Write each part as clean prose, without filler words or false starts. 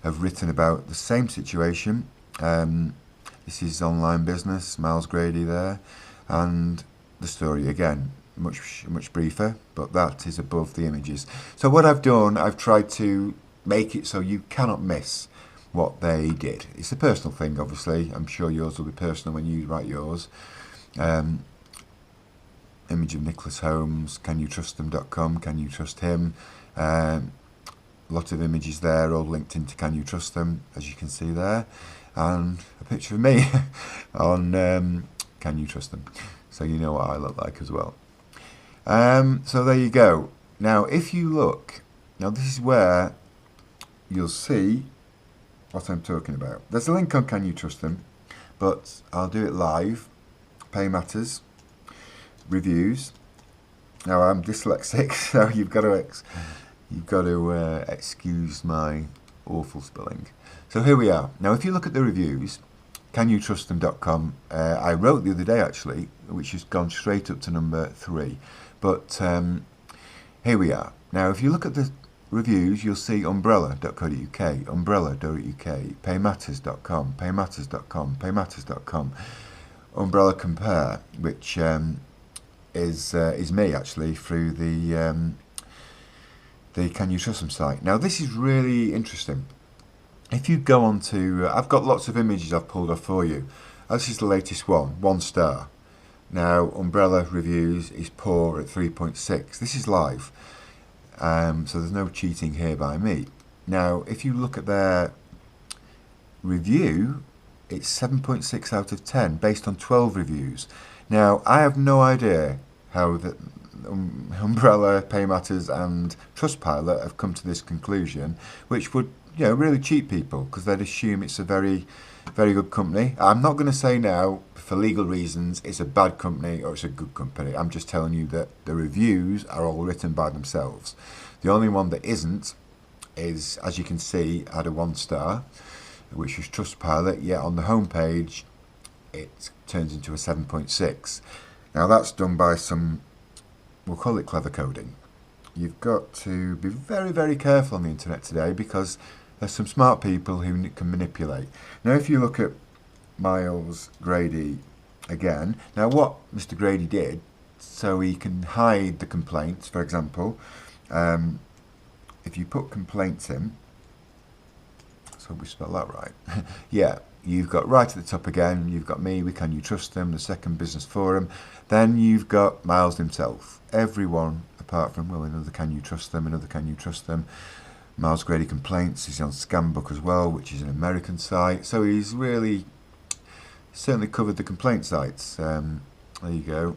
have written about the same situation. This is online business, Miles Grady there, and the story again, much briefer, but that is above the images. So what I've done, I've tried to make it so you cannot miss what they did. It's a personal thing, obviously. I'm sure yours will be personal when you write yours. Image of Nicholas Holmes, canyoutrustthem.com, can you trust him? A lot of images there, all linked into Can You Trust Them, as you can see there, and a picture of me on Can You Trust Them, so you know what I look like as well. So there you go. Now if you look, now this is where you'll see what I'm talking about. There's a link on Can You Trust Them, but I'll do it live. Paymatters, reviews. Now I'm dyslexic, so you've got to excuse my awful spelling. So here we are. Now if you look at the reviews, canyoutrustthem.com, I wrote the other day actually, which has gone straight up to number 3. But here we are. Now if you look at the reviews, you'll see umbrella.co.uk, umbrella.uk, paymatters.com, paymatters.com, paymatters.com, umbrella compare, which is me actually through the Can You Trust Them site. Now this is really interesting. If you go on to, I've got lots of images I've pulled off for you. This is the latest one, 1 star. Now umbrella reviews is poor at 3.6. This is live, so there's no cheating here by me. Now if you look at their review, it's 7.6 out of 10 based on 12 reviews. Now I have no idea how the Umbrella, Paymatters and Trustpilot have come to this conclusion, which would, you know, really cheat people, because they'd assume it's a very good company. I'm not going to say now, for legal reasons, it's a bad company or it's a good company. I'm just telling you that the reviews are all written by themselves. The only one that isn't is, as you can see, had a 1 star, which was Trustpilot, yet on the homepage it turns into a 7.6. Now that's done by some, we'll call it clever coding. You've got to be very careful on the internet today, because there's some smart people who can manipulate. Now if you look at Miles Grady again, now what Mr. Grady did, so he can hide the complaints, for example, if you put complaints in, so we spell that right, yeah, you've got right at the top again, you've got me, Can You Trust Them, the second business forum, then you've got Miles himself, everyone apart from, well, another Can You Trust Them, another Can You Trust Them, Miles Grady Complaints, he's on Scambook as well, which is an American site, so he's really certainly covered the complaint sites. There you go,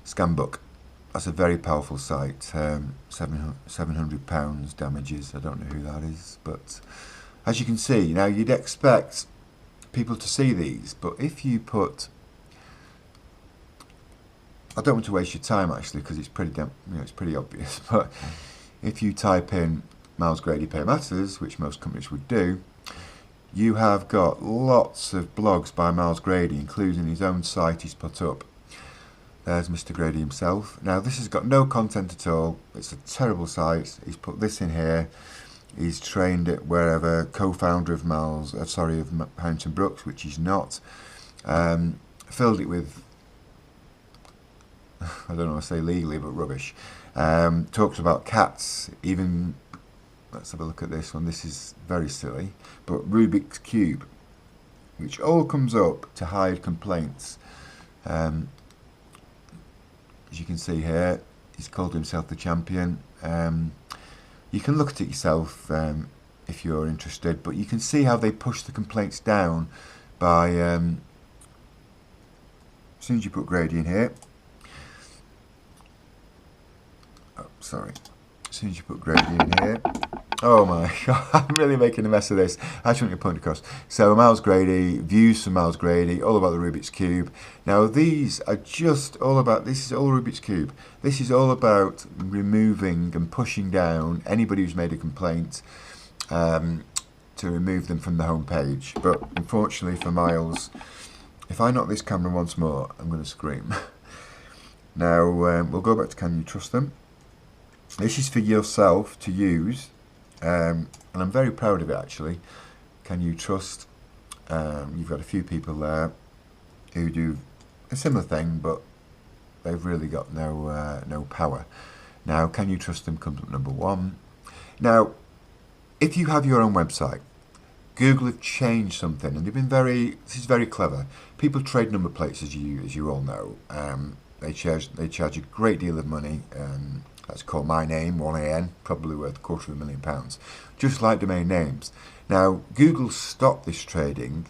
Scambook, that's a very powerful site, £700 damages, I don't know who that is, but as you can see, now you'd expect people to see these, but if you put, I don't want to waste your time actually, because it's pretty it's pretty obvious, but if you type in Miles Grady Paymatters, which most companies would do, you have got lots of blogs by Miles Grady, including his own site he's put up. There's Mr. Grady himself. Now this has got no content at all, it's a terrible site. He's put this in here, he's trained it wherever, co-founder of of Harrington Brooks, which he's not. Filled it with, I don't know what to say legally, but rubbish. Talks about cats, even, let's have a look at this one, this is very silly, but Rubik's Cube, which all comes up to hide complaints. As you can see here, he's called himself the champion. You can look at it yourself if you're interested, but you can see how they push the complaints down by, as soon as you put Grady in here, oh sorry, as soon as you put Grady in here, oh my god, I'm really making a mess of this, I just want your point across. So Miles Grady, views from Miles Grady, all about the Rubik's Cube. Now these are just all about, this is all Rubik's Cube, this is all about removing and pushing down anybody who's made a complaint, to remove them from the home page. But unfortunately for Miles, if I knock this camera once more, I'm going to scream. Now we'll go back to Can You Trust Them. This is for yourself to use. and I'm very proud of it actually. Can you trust? You've got a few people there who do a similar thing, but they've really got no power. Now, can you trust them comes up number 1. Now, if you have your own website, Google have changed something, and they've been this is very clever. People trade number plates, as you all know. They charge a great deal of money. That's called my name, 1AN, probably worth £250,000, just like domain names. Now, Google stopped this trading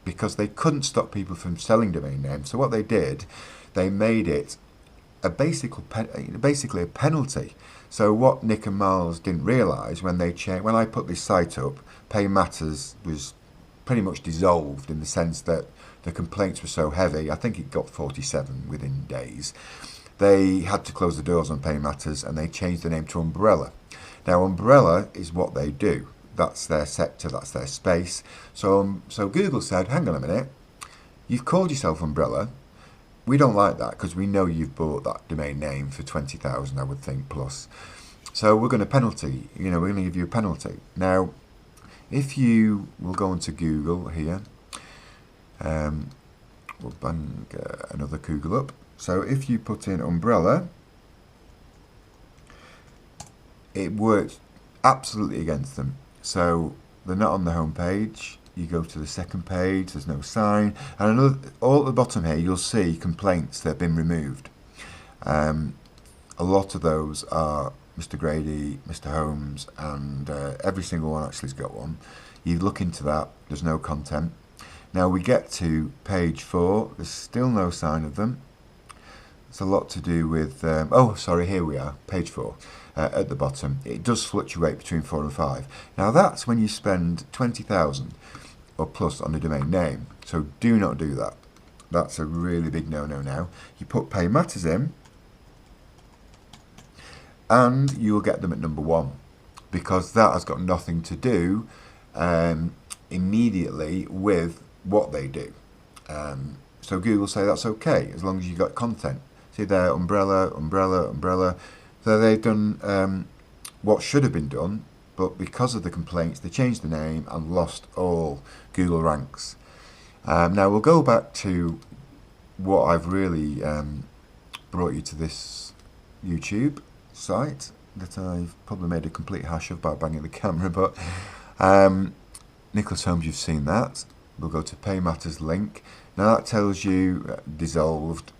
because they couldn't stop people from selling domain names. So what they did, they made it basically a penalty. So what Nick and Miles didn't realise when I put this site up, Paymatters was pretty much dissolved in the sense that the complaints were so heavy. I think it got 47 within days. They had to close the doors on Paymatters and they changed the name to Umbrella. Now Umbrella is what they do. That's their sector, that's their space. So Google said, hang on a minute, you've called yourself Umbrella. We don't like that because we know you've bought that domain name for 20,000, I would think, plus. So we're going to penalty, we're going to give you a penalty. Now, if you will go into Google here, we'll bang another Google up. So if you put in Umbrella, it works absolutely against them. So they're not on the home page. You go to the second page, there's no sign, and all at the bottom here you'll see complaints that have been removed. A lot of those are Mr. Grady, Mr. Holmes, and every single one actually has got one. You look into that, there's no content. Now we get to page 4, there's still no sign of them. It's a lot to do with, oh sorry, here we are, page 4. At the bottom, it does fluctuate between 4 and 5. Now that's when you spend 20,000 or plus on a domain name. So do not do that. That's a really big no-no now. You put Paymatters in, and you will get them at number 1, because that has got nothing to do immediately with what they do. So Google say that's okay as long as you got content. See there, Umbrella, Umbrella, Umbrella. So they've done what should have been done, but because of the complaints, they changed the name and lost all Google ranks. Now we'll go back to what I've really brought you to this YouTube site that I've probably made a complete hash of by banging the camera, but Nicholas Holmes, you've seen that. We'll go to Paymatters link. Now that tells you dissolved.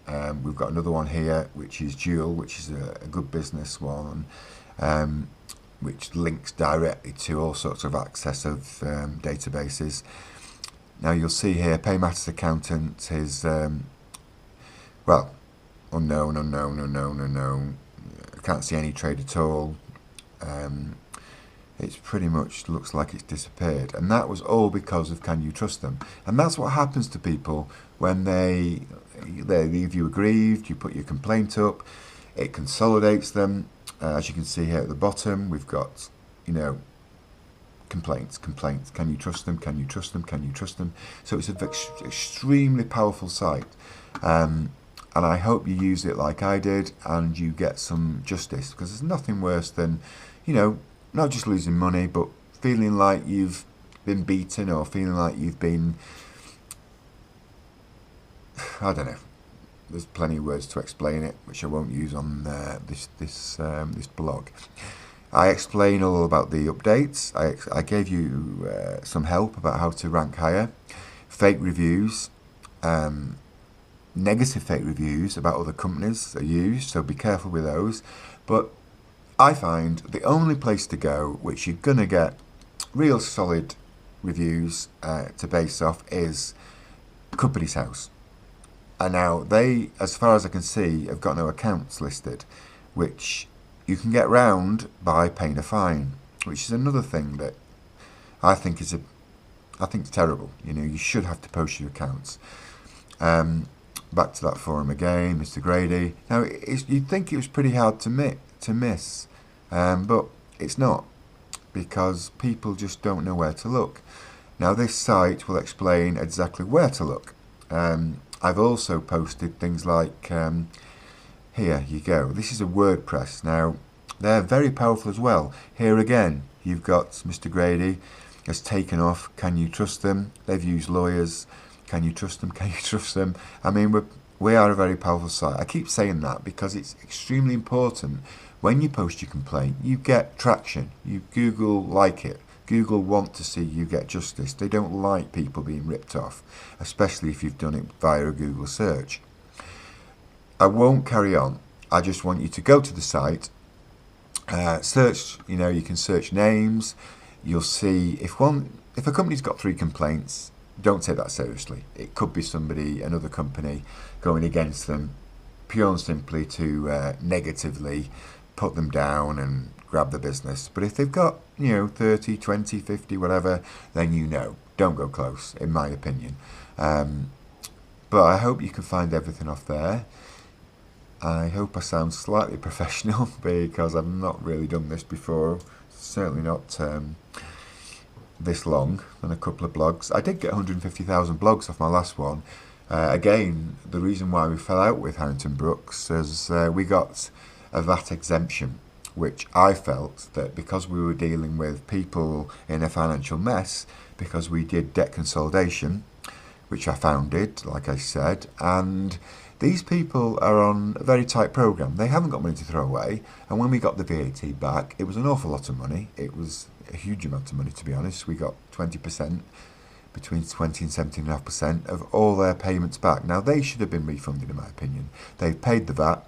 We've got another one here, which is Dual, which is a good business one, which links directly to all sorts of access of databases. Now you'll see here, Paymatters accountant is, well, unknown, unknown, unknown, unknown. I can't see any trade at all. It's pretty much looks like it's disappeared, and that was all because of Can You Trust Them? And that's what happens to people when they leave you aggrieved. You put your complaint up, it consolidates them. As you can see here at the bottom, we've got complaints. Can you trust them? Can you trust them? Can you trust them? So it's an extremely powerful site, and I hope you use it like I did and you get some justice, because there's nothing worse than not just losing money, but feeling like you've been beaten, or feeling like you've been, I don't know. There's plenty of words to explain it, which I won't use on this blog. I explain all about the updates. I gave you some help about how to rank higher, fake reviews, negative fake reviews about other companies that are used, so be careful with those. But I find the only place to go which you're going to get real solid reviews to base off is Companies House. And now they, as far as I can see, have got no accounts listed, which you can get round by paying a fine, which is another thing that I think is terrible. You should have to post your accounts. Back to that forum again, Mr. Grady. Now you'd think it was pretty hard to miss. But it's not, because people just don't know where to look. Now this site will explain exactly where to look. I've also posted things like, here you go, this is a WordPress. Now They're very powerful as well. Here again, you've got Mr. Grady has taken off. Can you trust them? They've used lawyers. Can you trust them? Can you trust them? I mean, we are a very powerful site. I keep saying that because it's extremely important. When you post your complaint, you get traction. Google like it. Google want to see you get justice. They don't like people being ripped off, especially if you've done it via a Google search. I won't carry on. I just want you to go to the site, search. You can search names. You'll see if a company's got 3 complaints, don't take that seriously. It could be another company, going against them pure and simply to negatively put them down and grab the business. But if they've got 30, 20, 50, whatever, then don't go close, in my opinion. But I hope you can find everything off there. I hope I sound slightly professional because I've not really done this before. Certainly not this long than a couple of blogs. I did get 150,000 blogs off my last one. Again, the reason why we fell out with Harrington Brooks is we got a VAT exemption, which I felt that because we were dealing with people in a financial mess, because we did debt consolidation, which I founded, like I said, and these people are on a very tight program. They haven't got money to throw away, and when we got the VAT back, it was an awful lot of money. It was a huge amount of money, to be honest. We got 20%, between 20 and 17.5% of all their payments back. Now, they should have been refunded, in my opinion. They've paid the VAT.